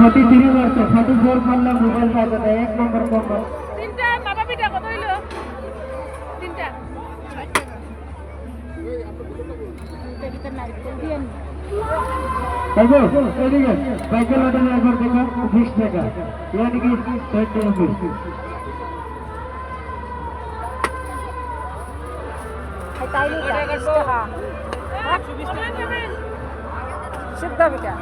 43 মারছে 44 করলাম মোবাইল বাজাতে 1 নম্বর কম্বল তিনটা বাবা পিঠা কত হইলো তিনটা দেখো এদিকে সাইকেল ওটা একবার দেখো 20 টাকা यानी कि 30 रुपए তাইলে 20 টাকা সিদ্ধ পিঠা